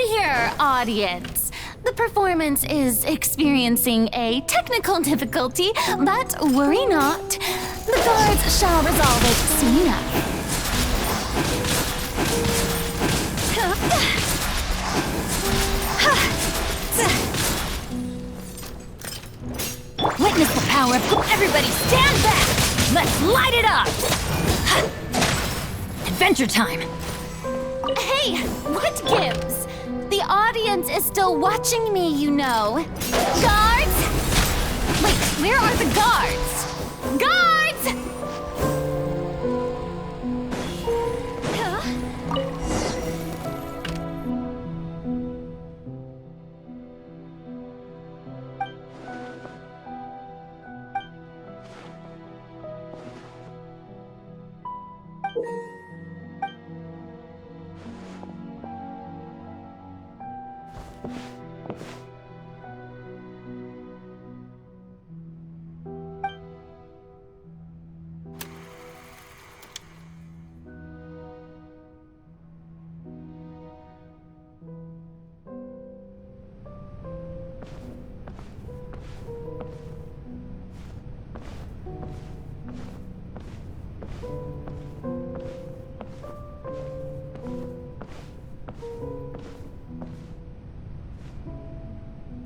Dear audience, the performance is experiencing a technical difficulty, but worry not. The guards shall resolve it soon enough. Witness the power of everybody stand back! Let's light it up! Adventure time! Hey, what gives? The audience is still watching me, you know. Guards! Wait, where are the guards? Guards!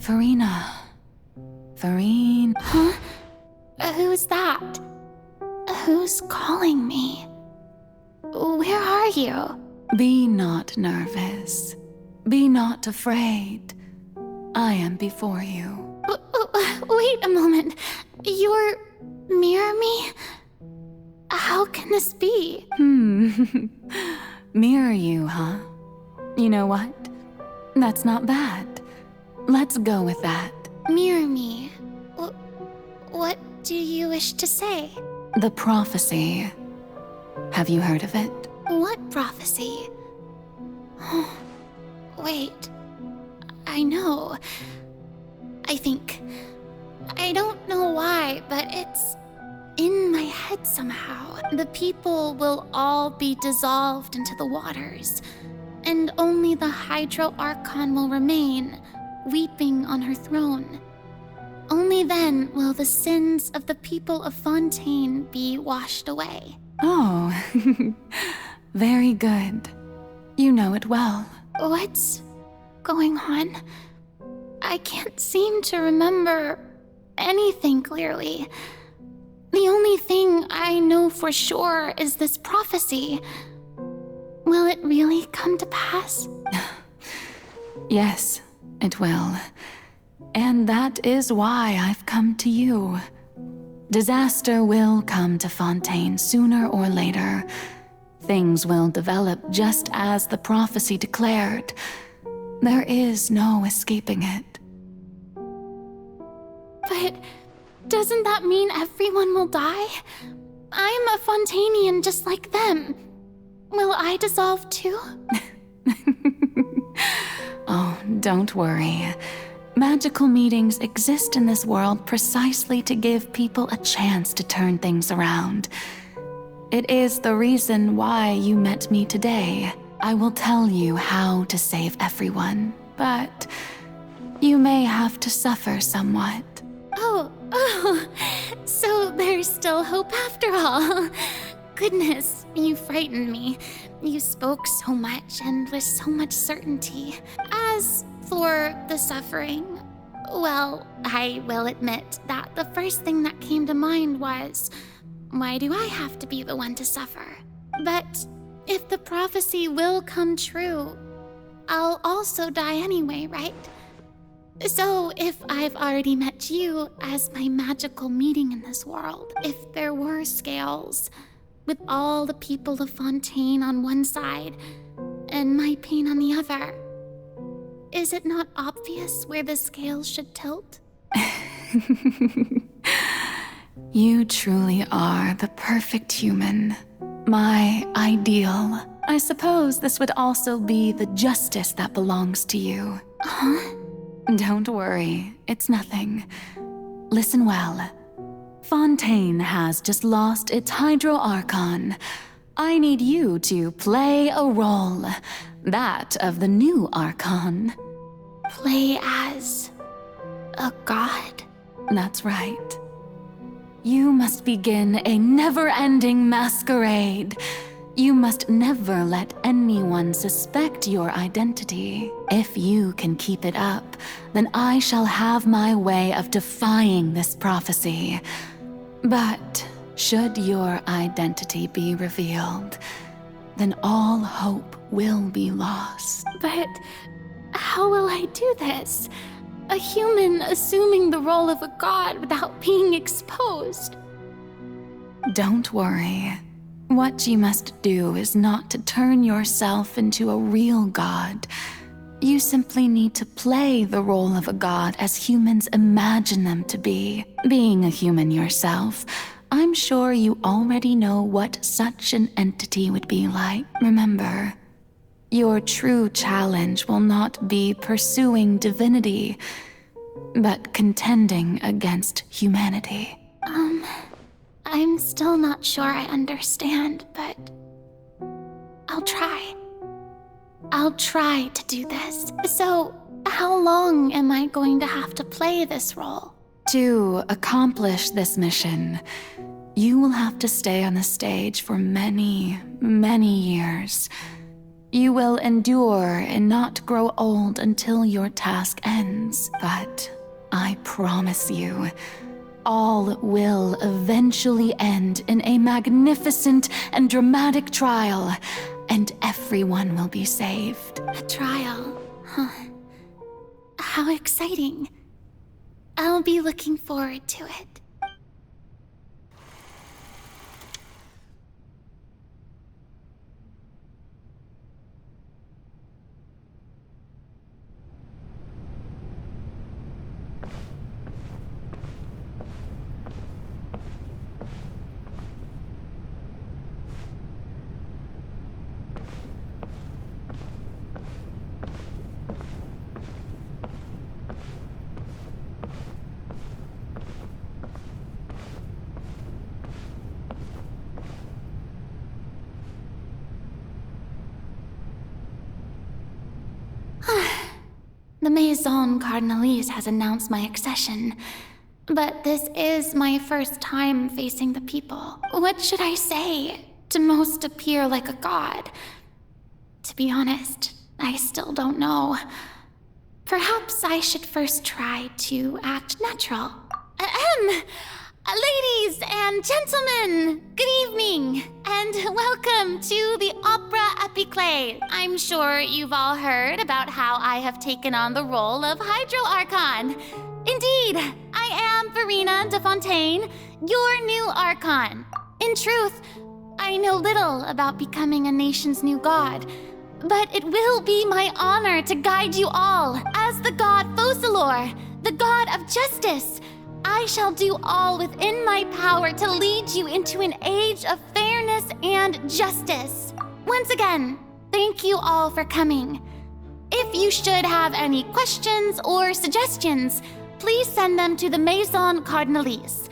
Furina. Huh? Who's that? Who's calling me? Where are you? Be not nervous. Be not afraid. I am before you. Wait a moment. You're near me? How can this be? Mirror you, huh? You know what? That's not bad. Let's go with that. Mirror me? What do you wish to say? The prophecy. Have you heard of it? What prophecy? Wait. I know. I think. I don't know why, but it's in my head somehow. The people will all be dissolved into the waters, and only the Hydro Archon will remain, weeping on her throne. Only then will the sins of the people of Fontaine be washed away. Oh, very good. You know it well. What's going on? I can't seem to remember anything clearly. The only thing I know for sure is this prophecy. Will it really come to pass? Yes, it will. And that is why I've come to you. Disaster will come to Fontaine sooner or later. Things will develop just as the prophecy declared. There is no escaping it. But doesn't that mean everyone will die? I'm a Fontainian just like them. Will I dissolve too? Oh, don't worry. Magical meetings exist in this world precisely to give people a chance to turn things around. It is the reason why you met me today. I will tell you how to save everyone, but you may have to suffer somewhat. Oh, so there's still hope after all. Goodness, you frightened me. You spoke so much and with so much certainty. As for the suffering, well, I will admit that the first thing that came to mind was, why do I have to be the one to suffer? But if the prophecy will come true, I'll also die anyway, right? So if I've already met you as my magical meeting in this world, if there were scales, with all the people of Fontaine on one side and my pain on the other, is it not obvious where the scales should tilt? You truly are the perfect human. My ideal. I suppose this would also be the justice that belongs to you. Huh? Don't worry, it's nothing. Listen well. Fontaine has just lost its Hydro Archon. I need you to play a role. that of the new Archon. Play as a god? That's right. You must begin a never-ending masquerade. You must never let anyone suspect your identity. If you can keep it up, then I shall have my way of defying this prophecy. But should your identity be revealed, then all hope will be lost. But how will I do this? A human assuming the role of a god without being exposed. Don't worry. What you must do is not to turn yourself into a real god. You simply need to play the role of a god as humans imagine them to be. Being a human yourself, I'm sure you already know what such an entity would be like. Remember, your true challenge will not be pursuing divinity, but contending against humanity. I'm still not sure I understand, but I'll try. I'll try to do this. So, how long am I going to have to play this role? To accomplish this mission, you will have to stay on the stage for many, many years. You will endure and not grow old until your task ends. But I promise you, all will eventually end in a magnificent and dramatic trial, and everyone will be saved. A trial, huh? How exciting. I'll be looking forward to it. The Maison Cardinalise has announced my accession, but this is my first time facing the people. What should I say to most appear like a god? To be honest, I still don't know. Perhaps I should first try to act natural. Ladies and gentlemen, good evening, and welcome to the Opera Epiclese. I'm sure you've all heard about how I have taken on the role of Hydro Archon. Indeed, I am Furina de Fontaine, your new Archon. In truth, I know little about becoming a nation's new god, but it will be my honor to guide you all. As the god Focalor, the god of justice, I shall do all within my power to lead you into an age of fairness and justice. Once again, thank you all for coming. If you should have any questions or suggestions, please send them to the Maison Cardinalise.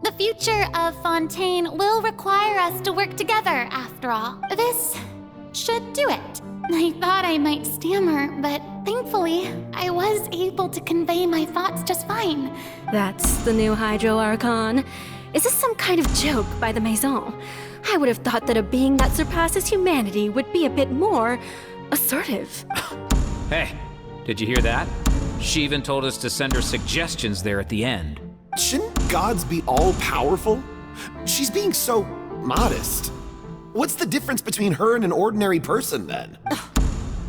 The future of Fontaine will require us to work together, after all. This should do it. I thought I might stammer, but thankfully, I was able to convey my thoughts just fine. That's the new Hydro Archon. Is this some kind of joke by the Maison? I would have thought that a being that surpasses humanity would be a bit more assertive. Hey, did you hear that? She even told us to send her suggestions there at the end. Shouldn't gods be all-powerful? She's being so modest. What's the difference between her and an ordinary person, then?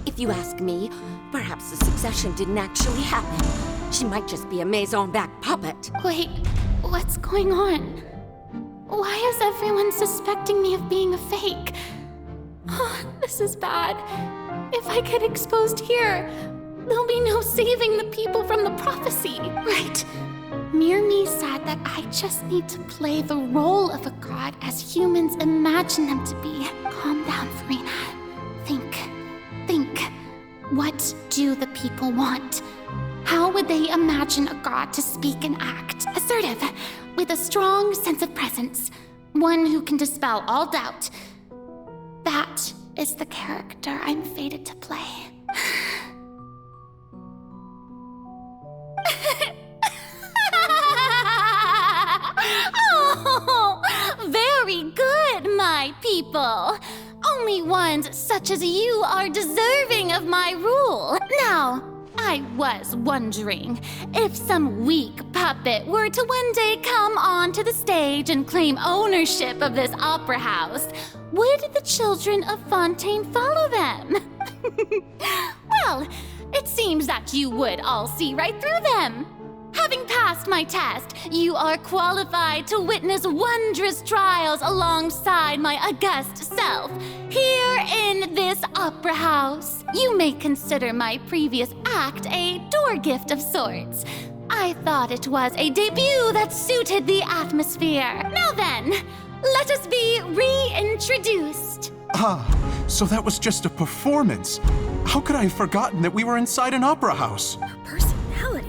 If you ask me, perhaps the succession didn't actually happen. She might just be a Maison back puppet. Wait, what's going on? Why is everyone suspecting me of being a fake? Oh, this is bad. If I get exposed here, there'll be no saving the people from the prophecy. Right. Mirmi said that I just need to play the role of a god as humans imagine them to be. Calm down, Furina. Think. What do the people want? How would they imagine a god to speak and act? Assertive, with a strong sense of presence. One who can dispel all doubt. That is the character I'm fated to play. Oh, very good, my people. Only ones such as you are deserving of my rule. Now, I was wondering if some weak puppet were to one day come onto the stage and claim ownership of this opera house, would the children of Fontaine follow them? Well, it seems that you would all see right through them. Having passed my test, you are qualified to witness wondrous trials alongside my august self, here in this opera house. You may consider my previous act a door gift of sorts. I thought it was a debut that suited the atmosphere. Now then, let us be reintroduced. Ah, so that was just a performance. How could I have forgotten that we were inside an opera house? Her personality.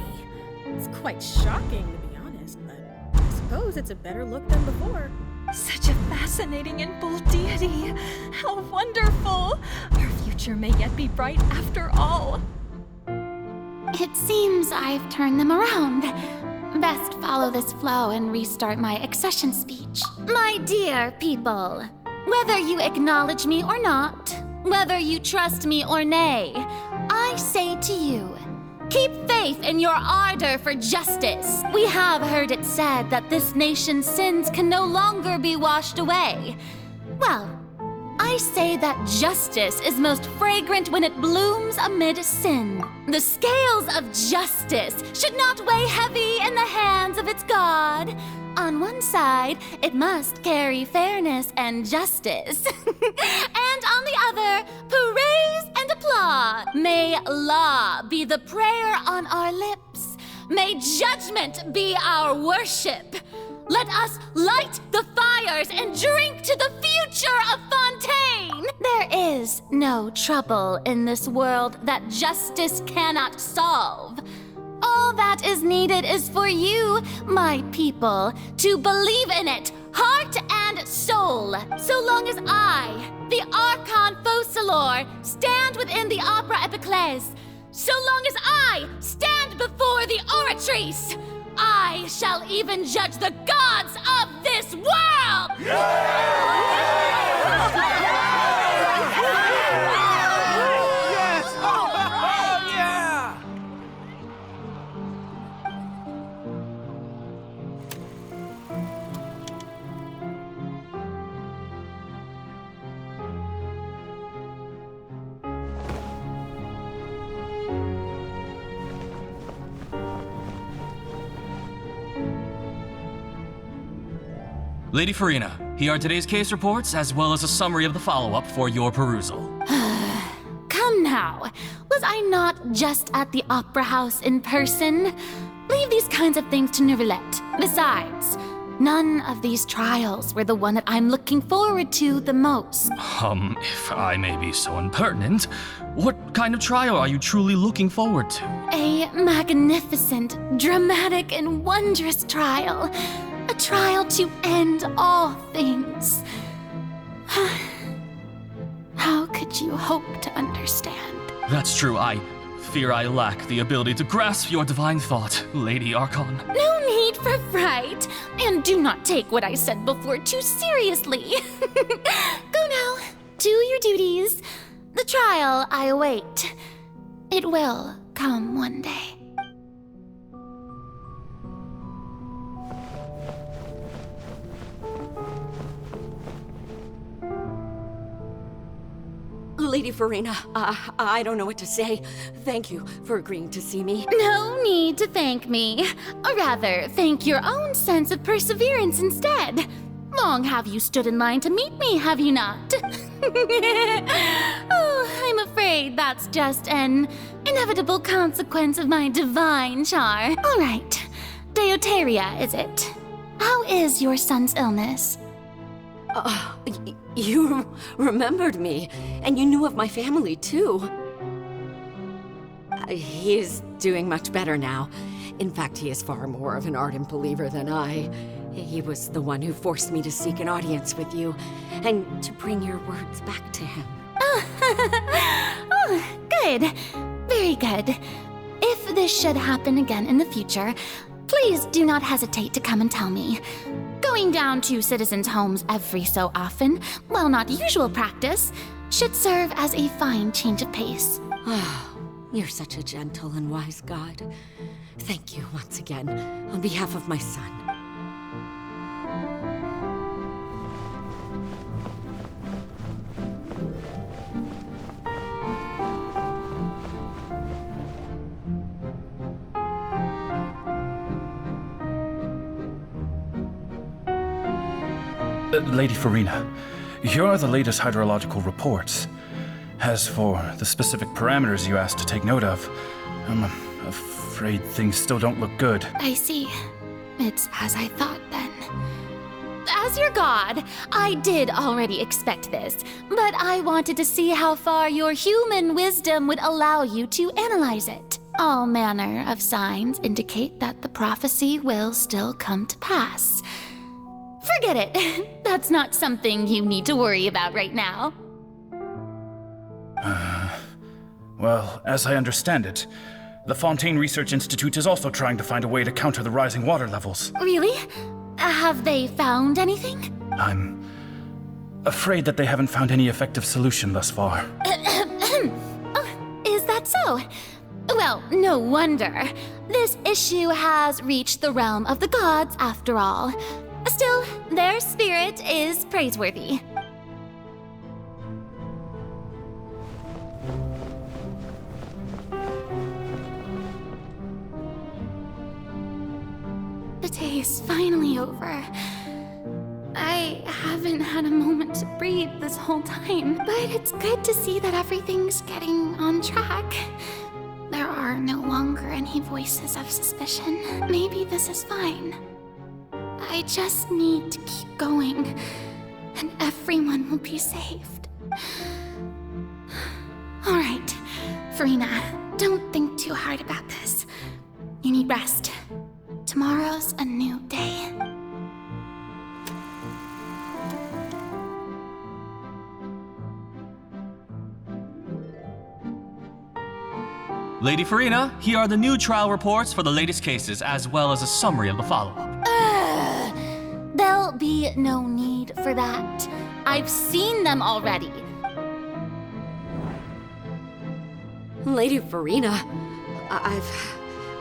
It's quite shocking, to be honest, but I suppose it's a better look than before. Such a fascinating and bold deity. How wonderful! Our future may yet be bright after all. It seems I've turned them around. Best follow this flow and restart my accession speech. My dear people, whether you acknowledge me or not, whether you trust me or nay, I say to you, keep faith in your ardor for justice. We have heard it said that this nation's sins can no longer be washed away. Well, I say that justice is most fragrant when it blooms amid sin. The scales of justice should not weigh heavy in the hands of its God. On one side, it must carry fairness and justice. And on the other, praise and applaud. May law be the prayer on our lips. May judgment be our worship. Let us light the fires and drink to the future of Fontaine. There is no trouble in this world that justice cannot solve. All that is needed is for you, my people, to believe in it, heart and soul. So long as I, the Archon Focalor, stand within the Opera Epiclese, so long as I stand before the Oratrice, I shall even judge the gods of this world! Lady Furina, here are today's case reports, as well as a summary of the follow-up for your perusal. Come now, was I not just at the Opera House in person? Leave these kinds of things to Neuvillette. Besides, none of these trials were the one that I'm looking forward to the most. If I may be so impertinent, what kind of trial are you truly looking forward to? A magnificent, dramatic, and wondrous trial. A trial to end all things. How could you hope to understand? That's true, I fear I lack the ability to grasp your divine thought, Lady Archon. No need for fright, and do not take what I said before too seriously. Go now, do your duties. The trial I await. It will come one day. Lady Furina, I don't know what to say. Thank you for agreeing to see me. No need to thank me. Or rather, thank your own sense of perseverance instead. Long have you stood in line to meet me, have you not? Oh, I'm afraid that's just an inevitable consequence of my divine charm. All right, Deoteria, is it? How is your son's illness? You remembered me, and you knew of my family, too. He is doing much better now. In fact, he is far more of an ardent believer than I. He was the one who forced me to seek an audience with you, and to bring your words back to him. Oh, good. Very good. If this should happen again in the future, please do not hesitate to come and tell me. Going down to citizens' homes every so often, while not usual practice, should serve as a fine change of pace. Oh, you're such a gentle and wise god. Thank you once again, on behalf of my son. Lady Furina, here are the latest hydrological reports. As for the specific parameters you asked to take note of, I'm afraid things still don't look good. I see. It's as I thought then. As your god, I did already expect this, but I wanted to see how far your human wisdom would allow you to analyze it. All manner of signs indicate that the prophecy will still come to pass. Forget it. That's not something you need to worry about right now. Well, as I understand it, the Fontaine Research Institute is also trying to find a way to counter the rising water levels. Really? Have they found anything? I'm afraid that they haven't found any effective solution thus far. Oh, is that so? Well, no wonder. This issue has reached the realm of the gods after all. Still, their spirit is praiseworthy. The day is finally over. I haven't had a moment to breathe this whole time, but it's good to see that everything's getting on track. There are no longer any voices of suspicion. Maybe this is fine. I just need to keep going, and everyone will be saved. All right, Furina, don't think too hard about this. You need rest. Tomorrow's a new day. Lady Furina, here are the new trial reports for the latest cases, as well as a summary of the follow-up. There'll be no need for that. I've seen them already. Lady Furina, I've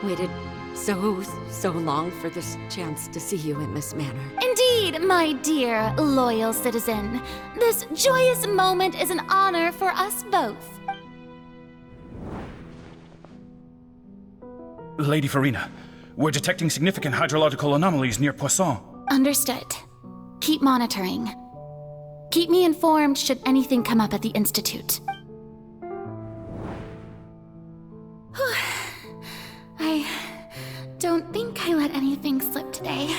waited so long for this chance to see you in this manner. Indeed, my dear, loyal citizen. This joyous moment is an honor for us both. Lady Furina, we're detecting significant hydrological anomalies near Poisson. Understood. Keep monitoring. Keep me informed should anything come up at the Institute. I don't think I let anything slip today.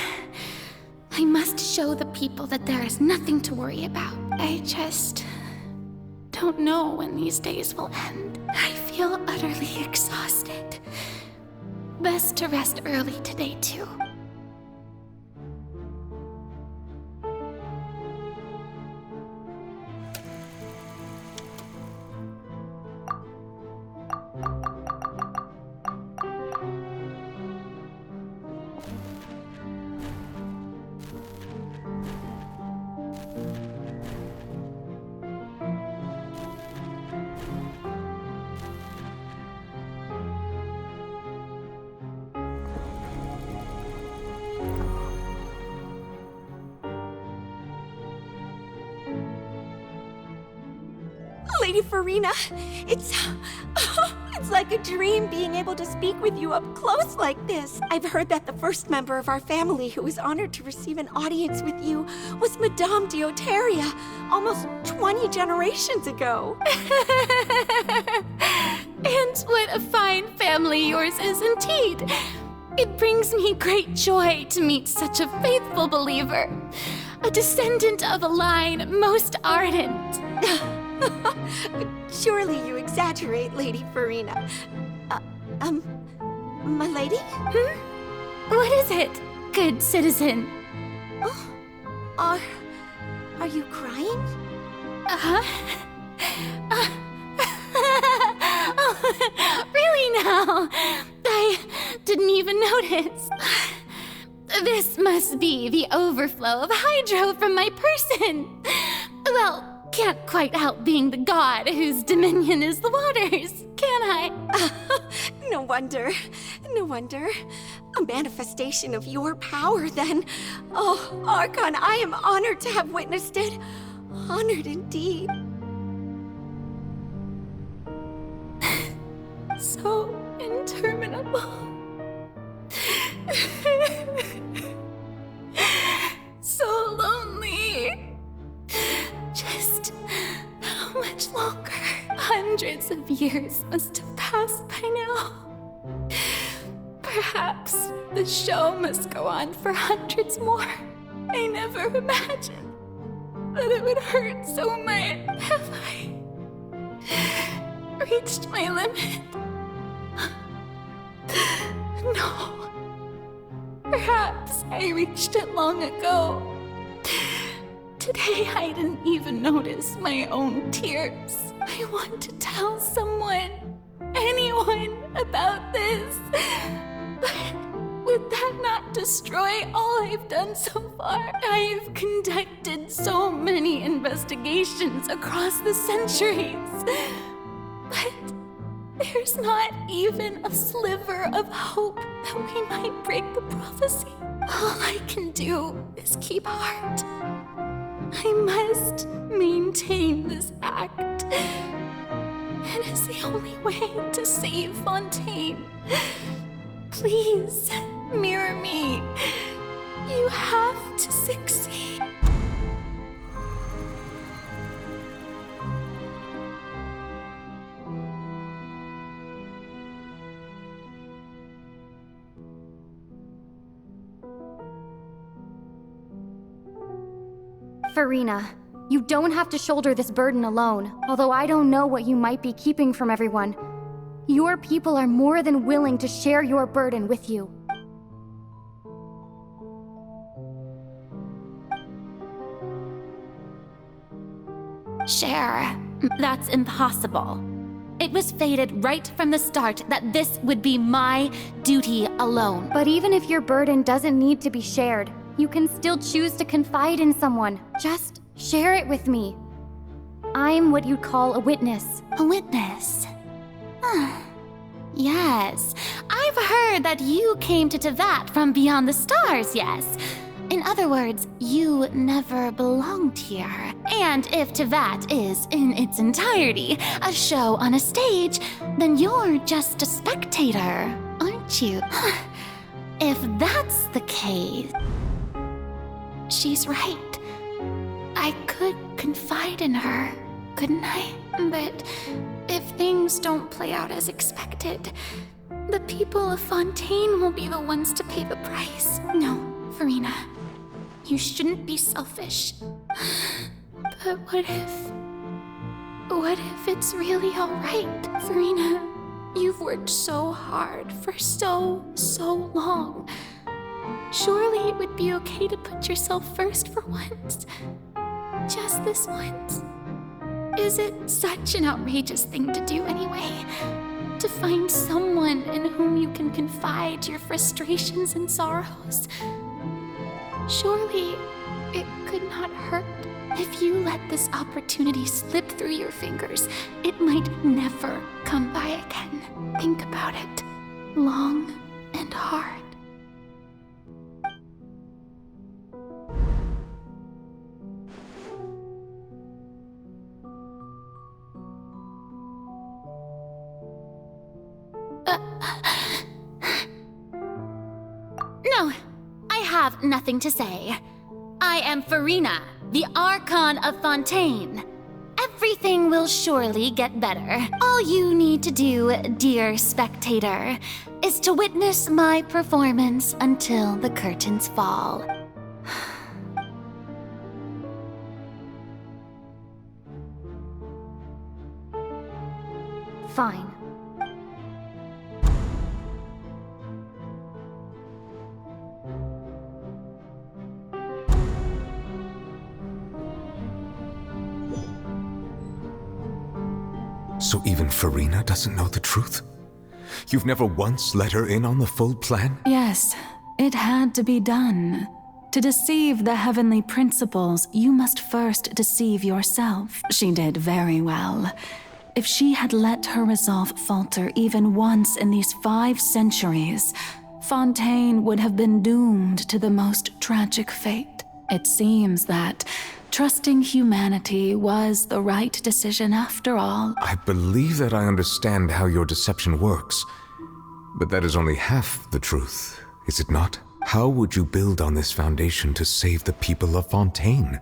I must show the people that there is nothing to worry about. I just don't know when these days will end. I feel utterly exhausted. Best to rest early today, too. Lady Furina, it's like a dream being able to speak with you up close like this. I've heard that the first member of our family who was honored to receive an audience with you was Madame Dioteria, almost 20 generations ago. And what a fine family yours is indeed. It brings me great joy to meet such a faithful believer, a descendant of a line most ardent. Surely you exaggerate, Lady Furina. My lady? What is it, good citizen? Oh, are you crying? Oh, really now? I didn't even notice. This must be the overflow of hydro from my person. Well, can't quite help being the god whose dominion is the waters, can I? No wonder. No wonder. A manifestation of your power, then. Oh, Archon, I am honored to have witnessed it. Honored indeed. So interminable. So lonely. Just how much longer? Hundreds of years must have passed by now. Perhaps the show must go on for hundreds more. I never imagined that it would hurt so much. Have I reached my limit? No. Perhaps I reached it long ago. Today I didn't even notice my own tears. I want to tell someone, anyone, about this. But would that not destroy all I've done so far? I've conducted so many investigations across the centuries. But there's not even a sliver of hope that we might break the prophecy. All I can do is keep heart. I must maintain this act. It is the only way to save Fontaine. Please, mirror me. You have to succeed. Furina, you don't have to shoulder this burden alone, although I don't know what you might be keeping from everyone. Your people are more than willing to share your burden with you. Share. That's impossible. It was fated right from the start that this would be my duty alone. But even if your burden doesn't need to be shared, you can still choose to confide in someone. Just share it with me. I'm what you'd call a witness. A witness? Yes. I've heard that you came to Tevat from beyond the stars, yes. In other words, you never belonged here. And if Tevat is, in its entirety, a show on a stage, then you're just a spectator, aren't you? If that's the case... She's right. I could confide in her, couldn't I? But if things don't play out as expected, the people of Fontaine will be the ones to pay the price. No, Furina, you shouldn't be selfish. But what if it's really all right? Furina, you've worked so hard for so long. Surely it would be okay to put yourself first for once. Just this once. Is it such an outrageous thing to do anyway? To find someone in whom you can confide your frustrations and sorrows? Surely it could not hurt. If you let this opportunity slip through your fingers, it might never come by again. Think about it. Long and hard. No, I have nothing to say. I am Furina, the Archon of Fontaine. Everything will surely get better. All you need to do, dear spectator, is to witness my performance until the curtains fall. Fine. So even Furina doesn't know the truth? You've never once let her in on the full plan? Yes, it had to be done. To deceive the heavenly principles, you must first deceive yourself. She did very well. If she had let her resolve falter even once in these 5 centuries, Fontaine would have been doomed to the most tragic fate. It seems that trusting humanity was the right decision after all. I believe that I understand how your deception works, but that is only half the truth, is it not? How would you build on this foundation to save the people of Fontaine?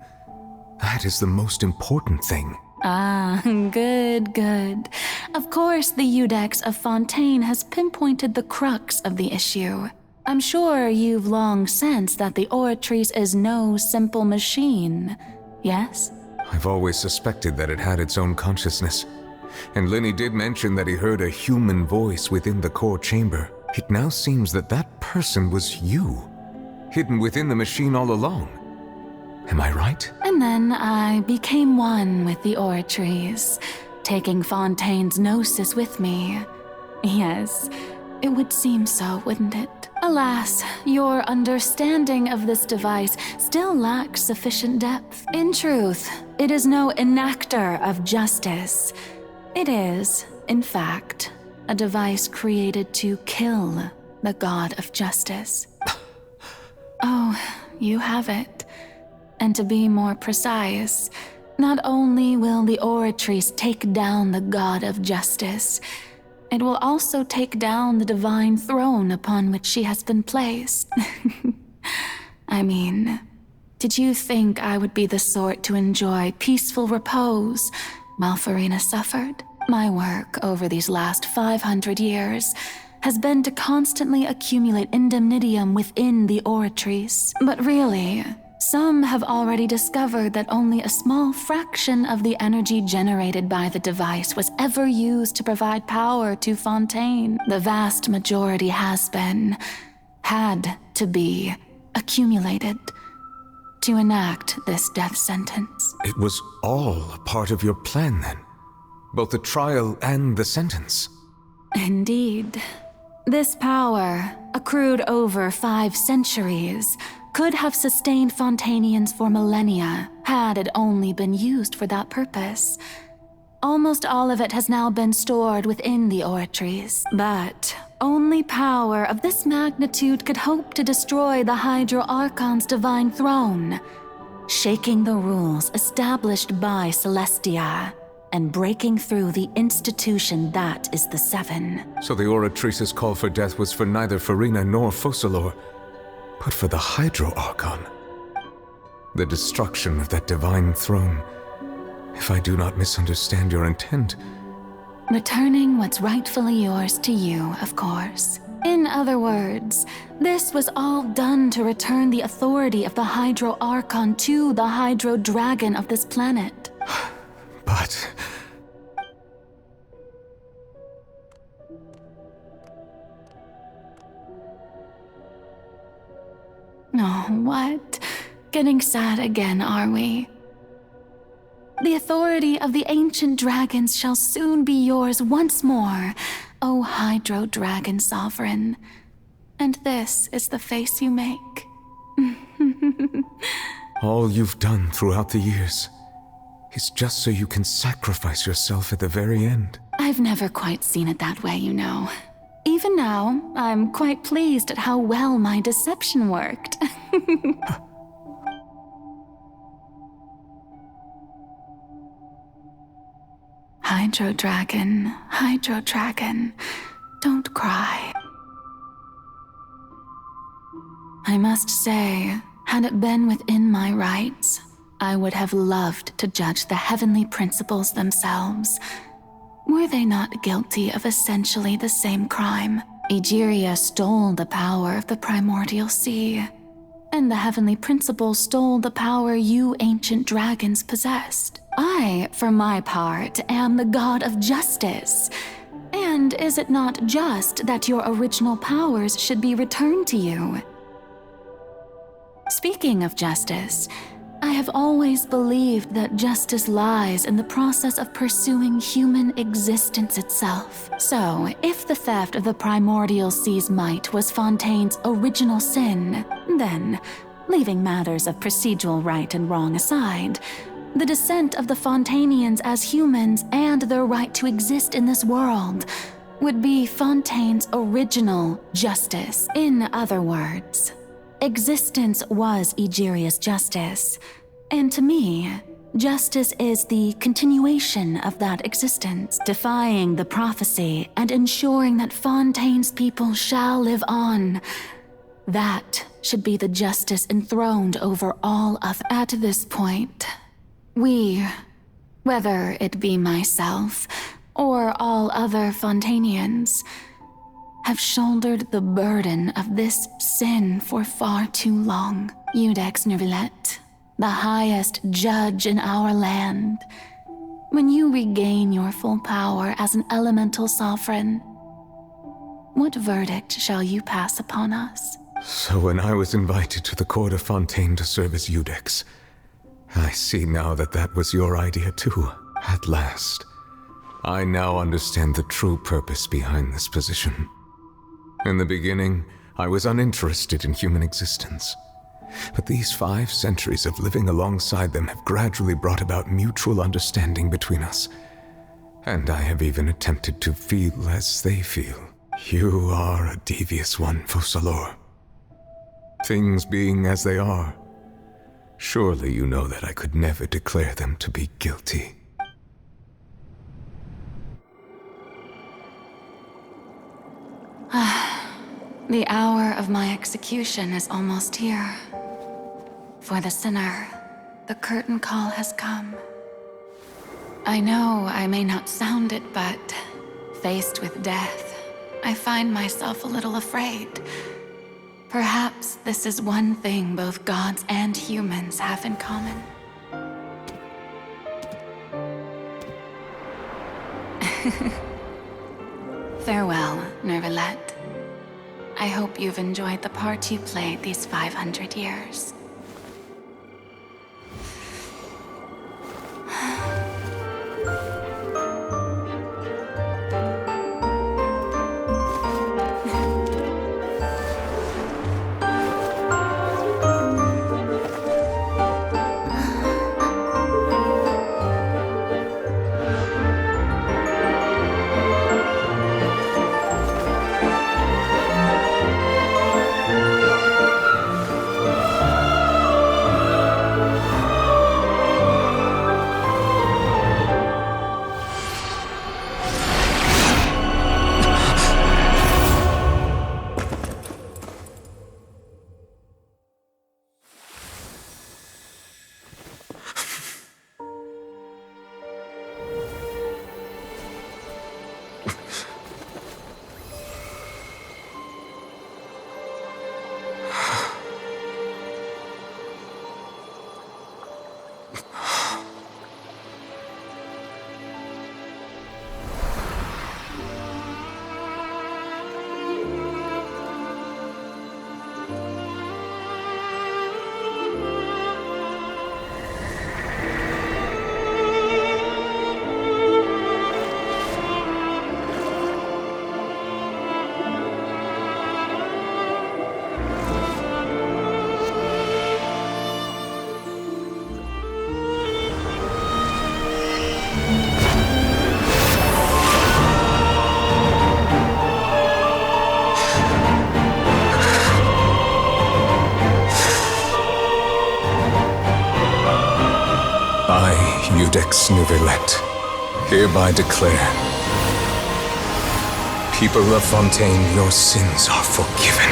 That is the most important thing. Ah, good. Of course, the Iudex of Fontaine has pinpointed the crux of the issue. I'm sure you've long sensed that the Oratrice is no simple machine, yes? I've always suspected that it had its own consciousness. And Lenny did mention that he heard a human voice within the core chamber. It now seems that that person was you, hidden within the machine all along. Am I right? And then I became one with the Oratrice, taking Fontaine's gnosis with me. Yes, it would seem so, wouldn't it? Alas, your understanding of this device still lacks sufficient depth. In truth, it is no enactor of justice. It is, in fact, a device created to kill the god of justice. Oh, you have it. And to be more precise, not only will the Oratrice take down the god of justice, it will also take down the divine throne upon which she has been placed. I mean, did you think I would be the sort to enjoy peaceful repose while Furina suffered? My work over these last 500 years has been to constantly accumulate indemnitium within the Oratrice. But really, some have already discovered that only a small fraction of the energy generated by the device was ever used to provide power to Fontaine. The vast majority had to be, accumulated to enact this death sentence. It was all a part of your plan then? Both the trial and the sentence? Indeed. This power, accrued over 5 centuries, could have sustained Fontainians for millennia had it only been used for that purpose. Almost all of it has now been stored within the Oratrice, but only power of this magnitude could hope to destroy the Hydro Archon's divine throne, shaking the rules established by Celestia and breaking through the institution that is the Seven. So the Oratrice's call for death was for neither Furina nor Focalor, but for the Hydro Archon. The destruction of that divine throne, if I do not misunderstand your intent. Returning what's rightfully yours to you, of course. In other words, this was all done to return the authority of the Hydro Archon to the Hydro Dragon of this planet. But... Oh, what? Getting sad again, are we? The authority of the ancient dragons shall soon be yours once more, O Hydro Dragon Sovereign. And this is the face you make. all you've done throughout the years is just so you can sacrifice yourself at the very end. I've never quite seen it that way, you know. Even now, I'm quite pleased at how well my deception worked. Hydro Dragon, don't cry. I must say, had it been within my rights, I would have loved to judge the heavenly principles themselves. Were they not guilty of essentially the same crime? Egeria stole the power of the primordial sea, and the heavenly principles stole the power you ancient dragons possessed. I, for my part, am the god of justice. And is it not just that your original powers should be returned to you? Speaking of justice, I I have always believed that justice lies in the process of pursuing human existence itself. So, if the theft of the primordial sea's might was Fontaine's original sin, then, leaving matters of procedural right and wrong aside, the descent of the Fontainians as humans and their right to exist in this world would be Fontaine's original justice. In other words, existence was Egeria's justice, and to me, justice is the continuation of that existence, defying the prophecy and ensuring that Fontaine's people shall live on. That should be the justice enthroned over all of. At this point, we, whether it be myself or all other Fontainians, have shouldered the burden of this sin for far too long. Iudex Neuvillette, the highest judge in our land, when you regain your full power as an elemental sovereign, what verdict shall you pass upon us? So when I was invited to the court of Fontaine to serve as Iudex, I see now that that was your idea too. At last, I now understand the true purpose behind this position. In the beginning, I was uninterested in human existence. But these 5 centuries of living alongside them have gradually brought about mutual understanding between us. And I have even attempted to feel as they feel. You are a devious one, Focalors. Things being as they are, surely you know that I could never declare them to be guilty. The hour of my execution is almost here. For the sinner, the curtain call has come. I know I may not sound it, but faced with death, I find myself a little afraid. Perhaps this is one thing both gods and humans have in common. Farewell, Neuvillette. I hope you've enjoyed the part you played these 500 years. I, Iudex Neuvillette, hereby declare, people of Fontaine, your sins are forgiven.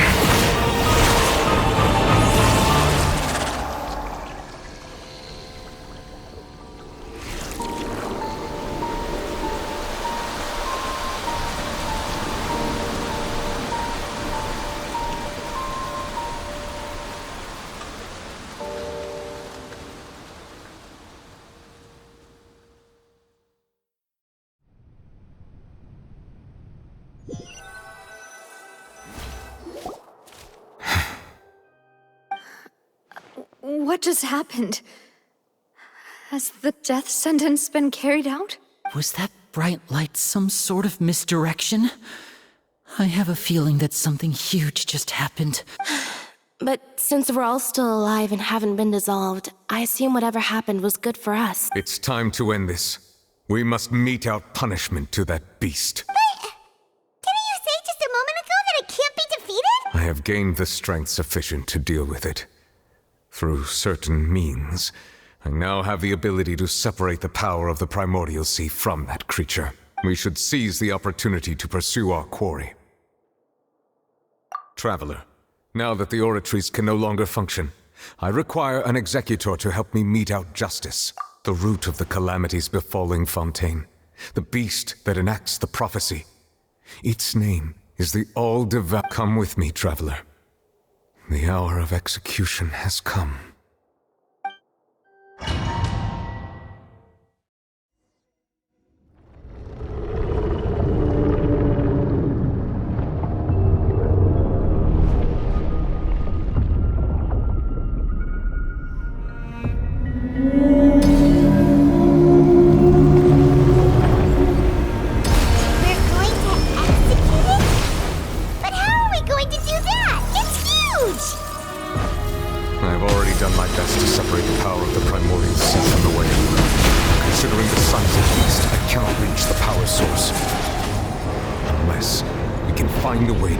What just happened? Has the death sentence been carried out? Was that bright light some sort of misdirection? I have a feeling that something huge just happened. But since we're all still alive and haven't been dissolved, I assume whatever happened was good for us. It's time to end this. We must mete out punishment to that beast. Didn't you say just a moment ago that it can't be defeated? I have gained the strength sufficient to deal with it. Through certain means, I now have the ability to separate the power of the Primordial Sea from that creature. We should seize the opportunity to pursue our quarry. Traveler, now that the oratories can no longer function, I require an executor to help me mete out justice. The root of the calamities befalling Fontaine. The beast that enacts the prophecy. Its name is the All-Devout. Come with me, traveler. The hour of execution has come.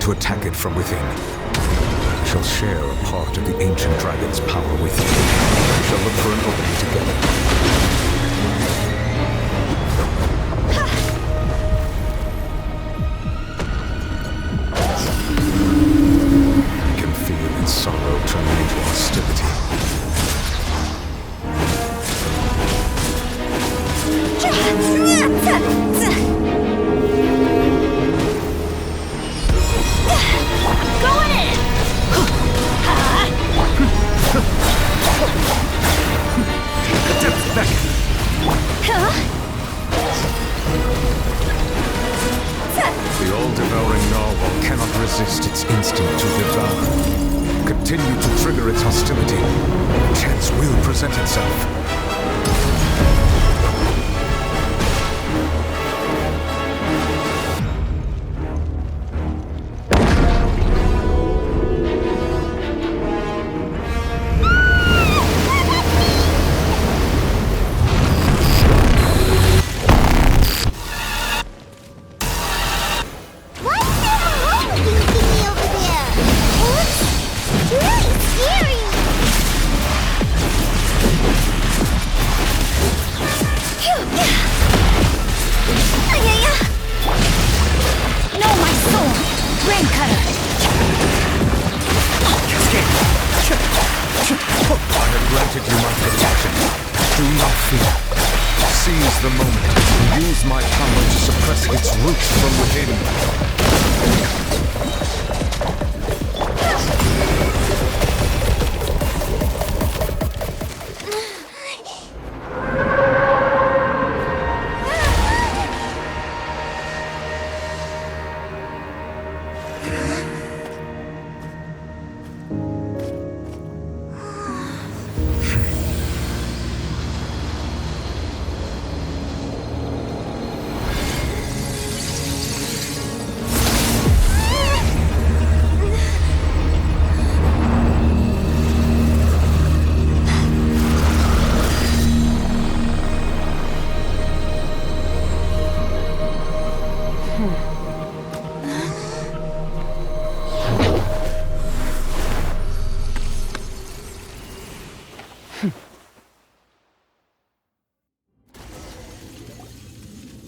Attack it from within. We shall share a part of the ancient dragon's power with you. We shall look for an opening together. I can feel its sorrow turning into hostility. The all-devouring narwhal cannot resist its instinct to devour. Continue to trigger its hostility. A chance will present itself.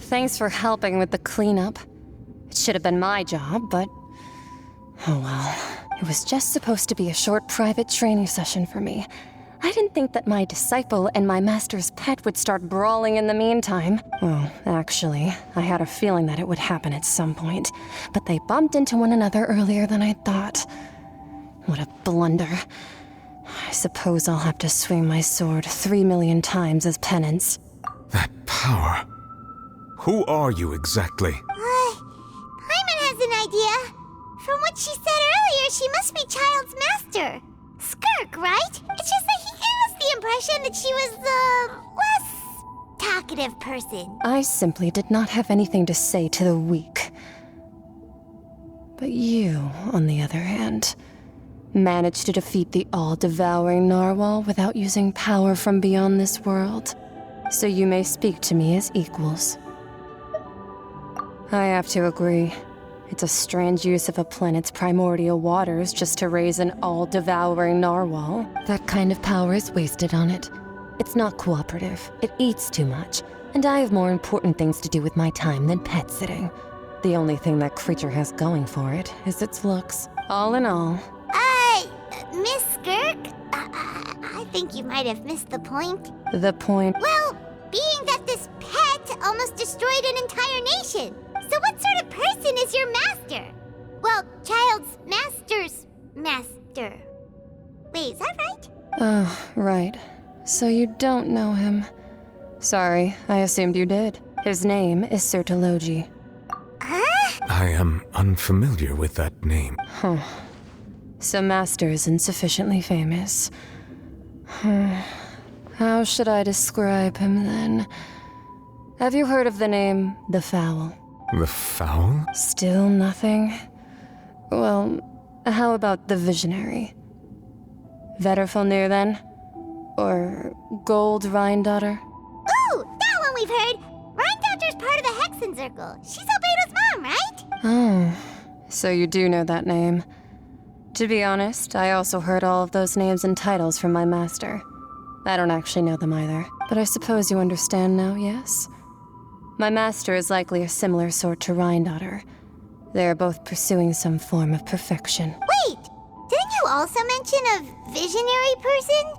Thanks for helping with the cleanup. It should have been my job, but... oh well. It was just supposed to be a short private training session for me. I didn't think that my disciple and my master's pet would start brawling in the meantime. Well, actually, I had a feeling that it would happen at some point, but they bumped into one another earlier than I thought. What a blunder. I suppose I'll have to swing my sword 3 million times as penance. That power... Who are you exactly? Paimon has an idea. From what she said earlier, she must be Child's master. Skirk, right? It's just that he gave us the impression that she was the last talkative person. I simply did not have anything to say to the weak. But you, on the other hand, managed to defeat the all-devouring narwhal without using power from beyond this world. So you may speak to me as equals. I have to agree. It's a strange use of a planet's primordial waters just to raise an all-devouring narwhal. That kind of power is wasted on it. It's not cooperative. It eats too much. And I have more important things to do with my time than pet sitting. The only thing that creature has going for it is its looks. All in all... Miss Skirk? I think you might have missed the point. The point? Well, being that this pet almost destroyed an entire nation. So what sort of person is your master? Well, child's master's master. Wait, is that right? Oh, right. So you don't know him. Sorry, I assumed you did. His name is Sertologi. Huh? I am unfamiliar with that name. Huh. So Master isn't sufficiently famous. How should I describe him then? Have you heard of the name The Fowl? The Fowl? Still nothing? Well, how about the Visionary? Vetterfulnir then? Or Gold Rhindaughter? Ooh, that one we've heard! Rhindaughter's part of the Hexen Circle. She's Albedo's mom, right? Oh, so you do know that name. To be honest, I also heard all of those names and titles from my master. I don't actually know them either, but I suppose you understand now, yes? My master is likely a similar sort to Rhindaughter. They are both pursuing some form of perfection. Wait! Didn't you also mention a visionary person?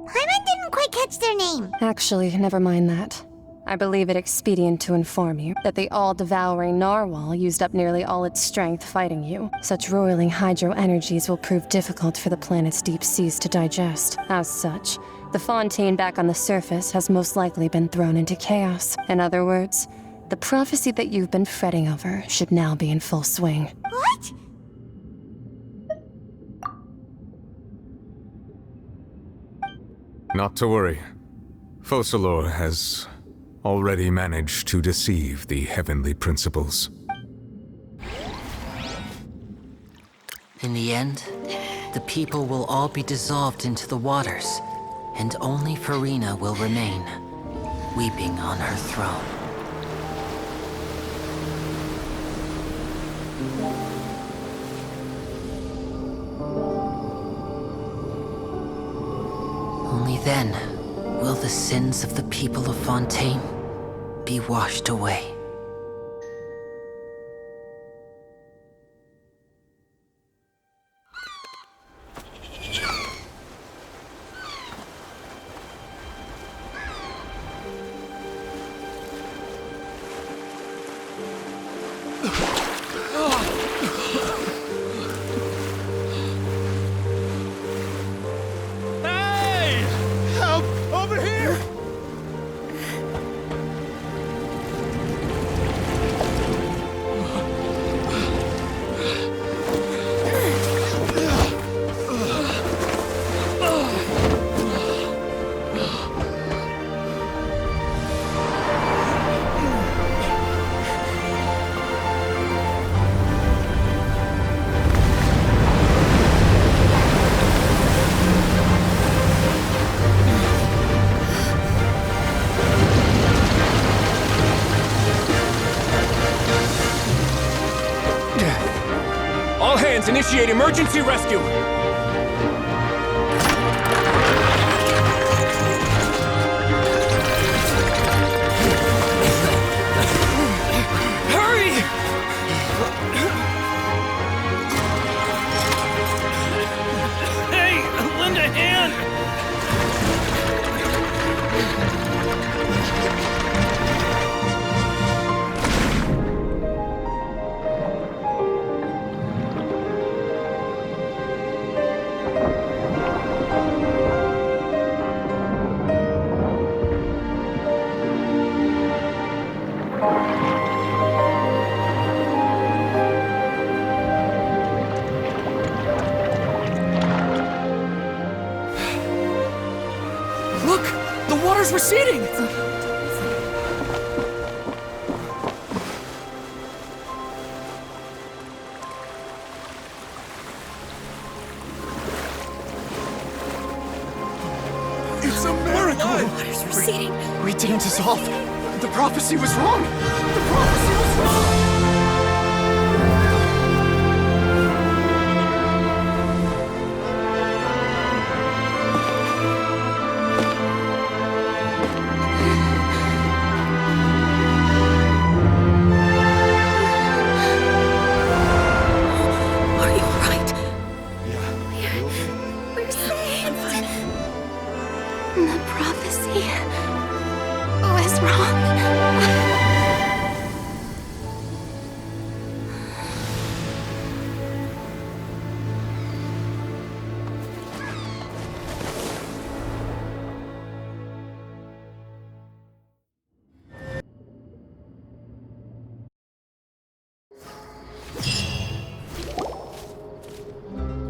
Hyman didn't quite catch their name. Actually, never mind that. I believe it expedient to inform you that the all-devouring narwhal used up nearly all its strength fighting you. Such roiling hydro energies will prove difficult for the planet's deep seas to digest. As such, the Fontaine back on the surface has most likely been thrown into chaos. In other words, the prophecy that you've been fretting over should now be in full swing. What? Not to worry. Focalor has already managed to deceive the heavenly principles. In the end, the people will all be dissolved into the waters, and only Furina will remain, weeping on her throne. Only then will the sins of the people of Fontaine be washed away. All hands, initiate emergency rescue! Hurry! Hey, lend a hand! Look! The water's receding! It's blood! Water's receding. We didn't dissolve. The prophecy was wrong. The prophecy was wrong. We're saved. The prophecy was wrong.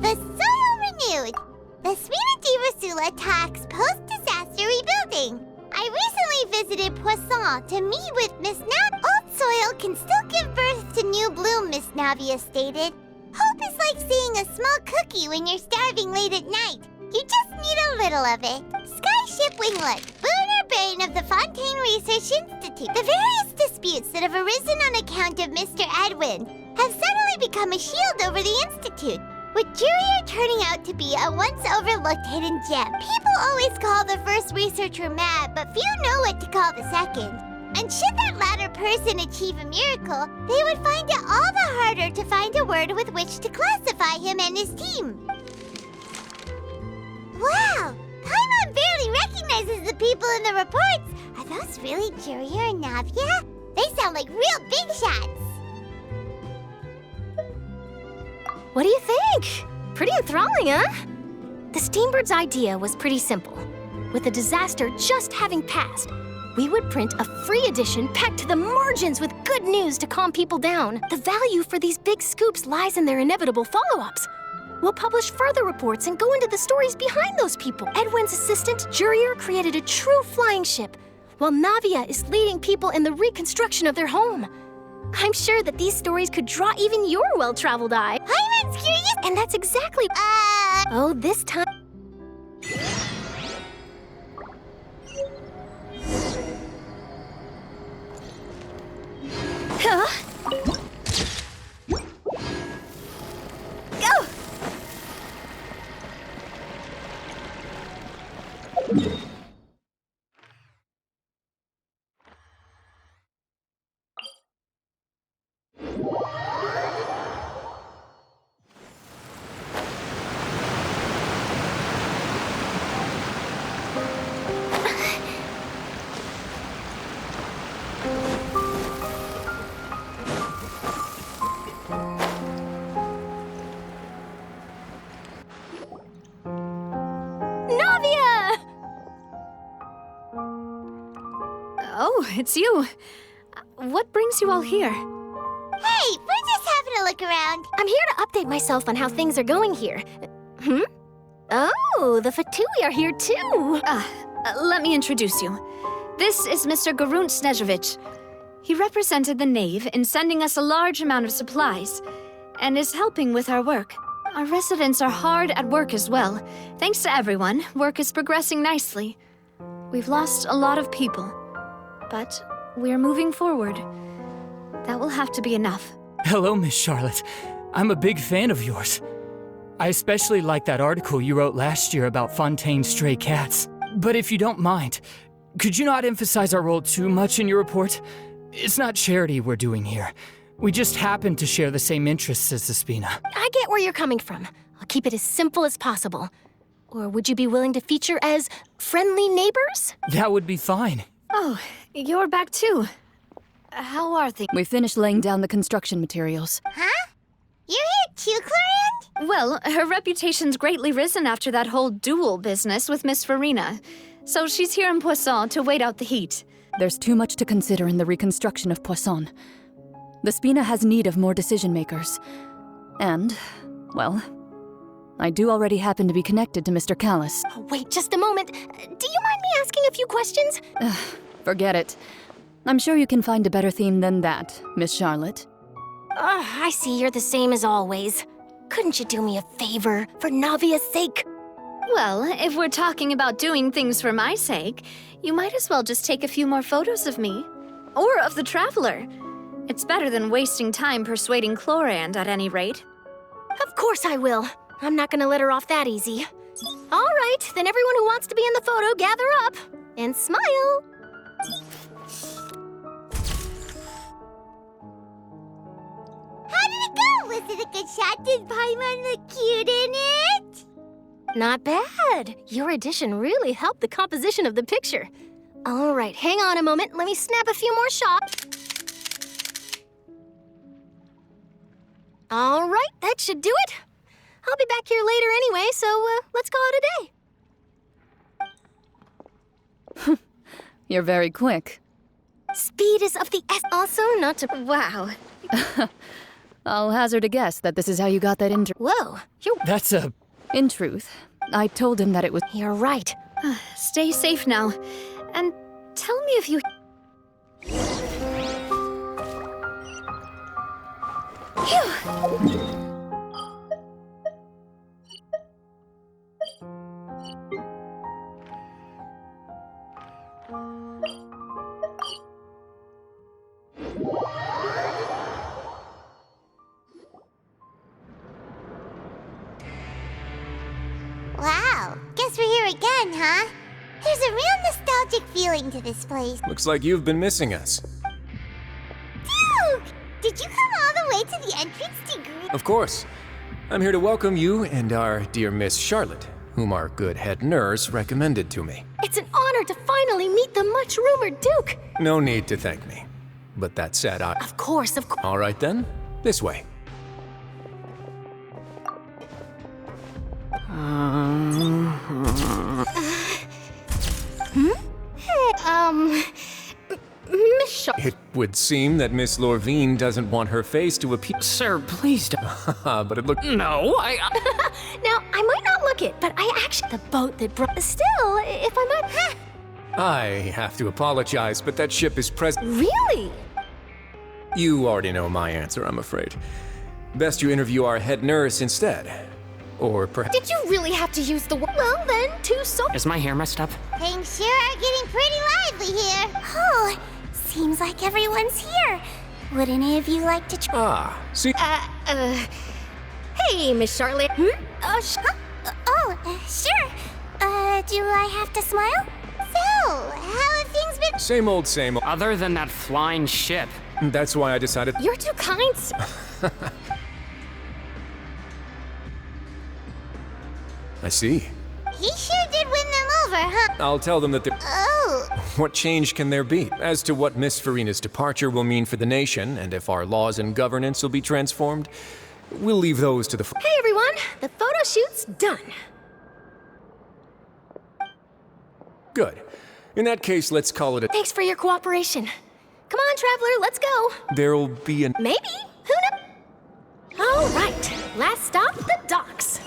The soil renewed. The Furina attacks post-disaster rebuilding. I recently visited Poisson to meet with Miss Nav. Old soil can still give birth to new bloom, Miss Navia stated. Hope is like seeing a small cookie when you're starving late at night. You just need a little of it. Skyship Winglet, Lunar Brain of the Fontaine Research Institute. The various disputes that have arisen on account of Mr. Edwin have suddenly become a shield over the Institute, with Jurier turning out to be a once overlooked hidden gem. People always call the first researcher mad, but few know what to call the second. And should that latter person achieve a miracle, they would find it all the harder to find a word with which to classify him and his team. Wow! Paimon barely recognizes the people in the reports. Are those really Jurier and Navia? They sound like real big shots. What do you think? Pretty enthralling, huh? The Steambird's idea was pretty simple. With the disaster just having passed, we would print a free edition packed to the margins with good news to calm people down. The value for these big scoops lies in their inevitable follow-ups. We'll publish further reports and go into the stories behind those people. Edwin's assistant, Jurier, created a true flying ship, while Navia is leading people in the reconstruction of their home. I'm sure that these stories could draw even your well-traveled eye. Paimon's curious, and that's exactly... Oh, this time... Huh? Go! Oh, it's you. What brings you all here? Hey, we're just having a look around. I'm here to update myself on how things are going here. Oh, the Fatui are here too. Let me introduce you. This is Mr. Garunt Snežević. He represented the Knave in sending us a large amount of supplies, and is helping with our work. Our residents are hard at work as well. Thanks to everyone, work is progressing nicely. We've lost a lot of people, but we're moving forward. That will have to be enough. Hello, Miss Charlotte. I'm a big fan of yours. I especially like that article you wrote last year about Fontaine's stray cats. But if you don't mind, could you not emphasize our role too much in your report? It's not charity we're doing here. We just happen to share the same interests as the Spina. I get where you're coming from. I'll keep it as simple as possible. Or would you be willing to feature as friendly neighbors? That would be fine. Oh, you're back too. How are things? We finished laying down the construction materials. Huh? You're here too, Clarence? Well, her reputation's greatly risen after that whole duel business with Miss Furina. So she's here in Poisson to wait out the heat. There's too much to consider in the reconstruction of Poisson. The Spina has need of more decision-makers. And, well, I do already happen to be connected to Mr. Callis. Oh, wait just a moment. Do you mind me asking a few questions? Forget it. I'm sure you can find a better theme than that, Miss Charlotte. I see you're the same as always. Couldn't you do me a favor, for Navia's sake? Well, if we're talking about doing things for my sake, you might as well just take a few more photos of me. Or of the Traveler. It's better than wasting time persuading Chlorand at any rate. Of course I will. I'm not gonna let her off that easy. All right, then everyone who wants to be in the photo, gather up. And smile. How did it go? Was it a good shot? Did Paimon look cute in it? Not bad. Your addition really helped the composition of the picture. All right, hang on a moment. Let me snap a few more shots. All right, that should do it. I'll be back here later anyway, so let's call it a day. You're very quick. Speed is of the also not to... Wow. I'll hazard a guess that this is how you got that Whoa, you... That's a... In truth, I told him that it was... You're right. Stay safe now. And tell me if you... Phew! Wow, guess we're here again, huh? There's a real nostalgic feeling to this place. Looks like you've been missing us. Duke! Did you come all the way to the entrance to greet? Of course. I'm here to welcome you and our dear Miss Charlotte, whom our good head nurse recommended to me. It's an honor to finally meet the much-rumored Duke. No need to thank me. But that said, Of course. All right then, this way. Miss Shaw. It would seem that Miss Lorvine doesn't want her face to appear. Sir, please don't. But it looked. No, Now, I might not look it, but I actually... The boat that brought... Still, if I might... I have to apologize, but that ship is present. Really? You already know my answer, I'm afraid. Best you interview our head nurse instead. Or perhaps... Did you really have to use the... Well, then, Is my hair messed up? Things sure are getting pretty lively here. Oh, seems like everyone's here. Would any of you like to try? See? Hey, Miss Charlotte. Sure. Do I have to smile? So, how have things been? Same old, same old. Other than that flying ship. That's why I decided... You're too kind. I see. He sure did win them over, huh? I'll tell them that Oh. What change can there be? As to what Miss Furina's departure will mean for the nation, and if our laws and governance will be transformed, we'll leave those to the... Hey, everyone. The photo shoot's done. Good. In that case, let's call it a... Thanks for your cooperation. Come on, Traveler, let's go. There'll be an... Maybe. Who knows? All right. Last stop, the docks.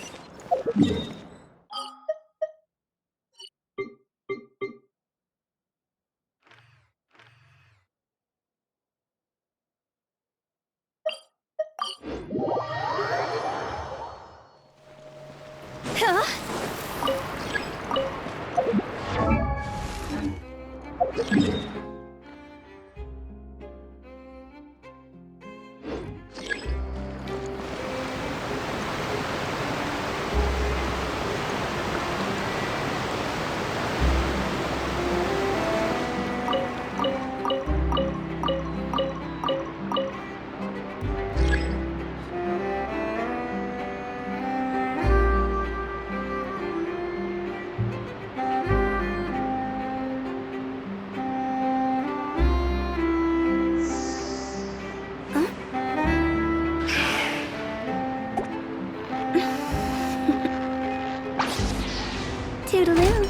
Toodaloo.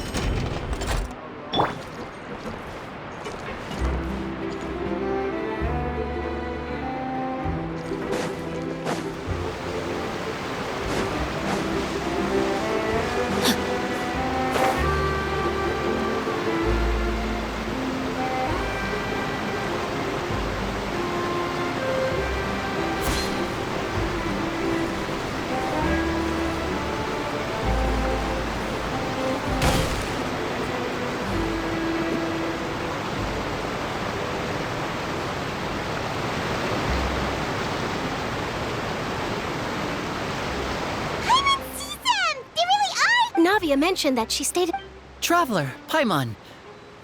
Octavia mentioned that she stayed at... Traveler, Paimon.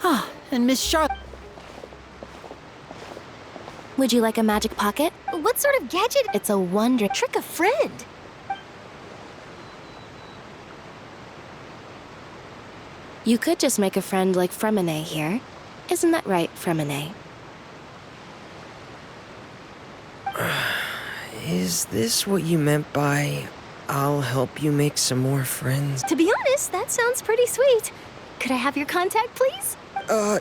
Ah, and Miss Charlotte. Would you like a magic pocket? What sort of gadget? It's a wonder. Trick a friend. You could just make a friend like Fremine here. Isn't that right, Fremine? Is this what you meant by, I'll help you make some more friends? To be honest, that sounds pretty sweet. Could I have your contact, please? Oh.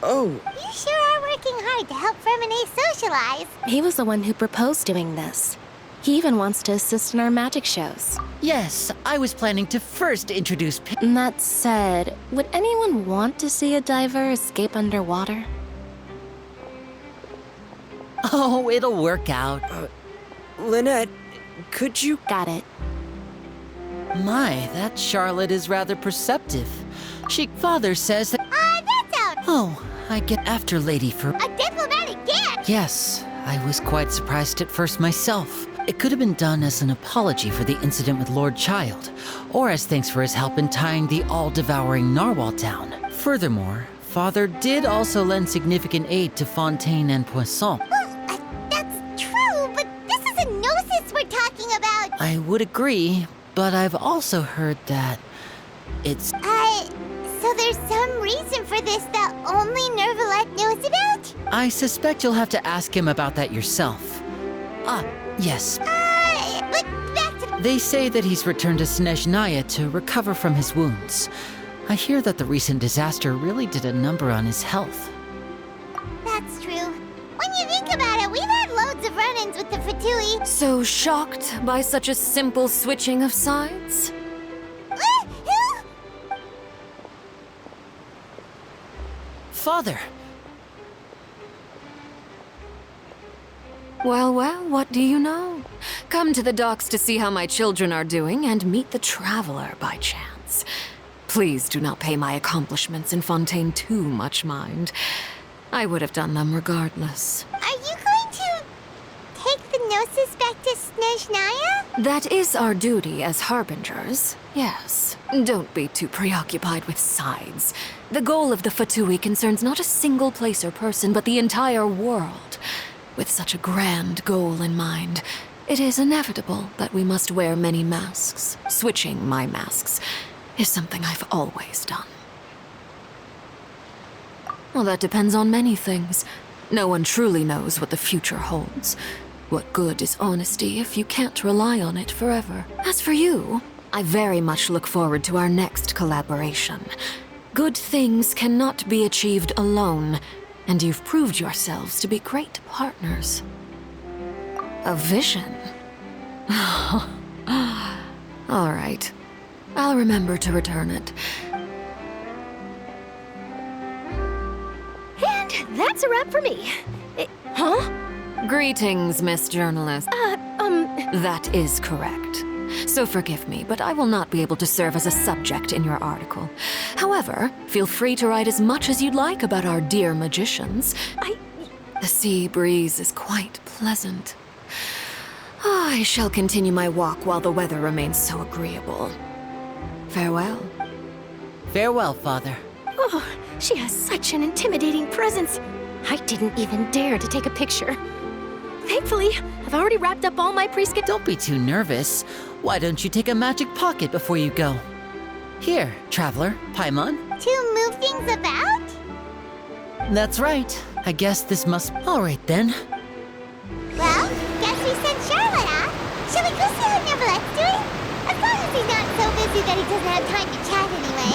You sure are working hard to help Fremine socialize. He was the one who proposed doing this. He even wants to assist in our magic shows. Yes, I was planning to first introduce That said, would anyone want to see a diver escape underwater? Oh, it'll work out. Lynette, could you... Got it. My, that Charlotte is rather perceptive. Father says that... That's out! Oh, I get after Lady for... A diplomatic gift! Yes, I was quite surprised at first myself. It could have been done as an apology for the incident with Lord Child, or as thanks for his help in tying the all-devouring narwhal down. Furthermore, Father did also lend significant aid to Fontaine and Poisson. Well, that's true, but this is a gnosis we're talking about. I would agree, but I've also heard that it's... So there's some reason for this that only Nervalette knows about? I suspect you'll have to ask him about that yourself. Ah, yes. But back to... They say that he's returned to Snezhnaya to recover from his wounds. I hear that the recent disaster really did a number on his health. That's true. When you think about it, we've had loads of run-ins with the Fatui. So shocked by such a simple switching of sides? Father! Well, what do you know? Come to the docks to see how my children are doing and meet the Traveler by chance. Please do not pay my accomplishments in Fontaine too much mind. I would have done them regardless. Are you going to take the Gnosis back to Snezhnaya? That is our duty as harbingers, yes. Don't be too preoccupied with sides. The goal of the Fatui concerns not a single place or person, but the entire world. With such a grand goal in mind, it is inevitable that we must wear many masks. Switching my masks is something I've always done. Well, that depends on many things. No one truly knows what the future holds. What good is honesty if you can't rely on it forever? As for you, I very much look forward to our next collaboration. Good things cannot be achieved alone, and you've proved yourselves to be great partners. A vision? All right. I'll remember to return it. And that's a wrap for me. Huh? Greetings, Miss Journalist. That is correct. So forgive me, but I will not be able to serve as a subject in your article. However, feel free to write as much as you'd like about our dear magicians. The sea breeze is quite pleasant. I shall continue my walk while the weather remains so agreeable. Farewell. Farewell, Father. Oh, she has such an intimidating presence. I didn't even dare to take a picture. Thankfully, I've already wrapped up all my pre-skip. Don't be too nervous. Why don't you take a magic pocket before you go? Here, Traveler, Paimon. To move things about? That's right. I guess this must... All right, then. Well, guess we sent Charlotte off. Shall we go see how Nervalette's doing? As long as he's not so busy that he doesn't have time to chat anyway.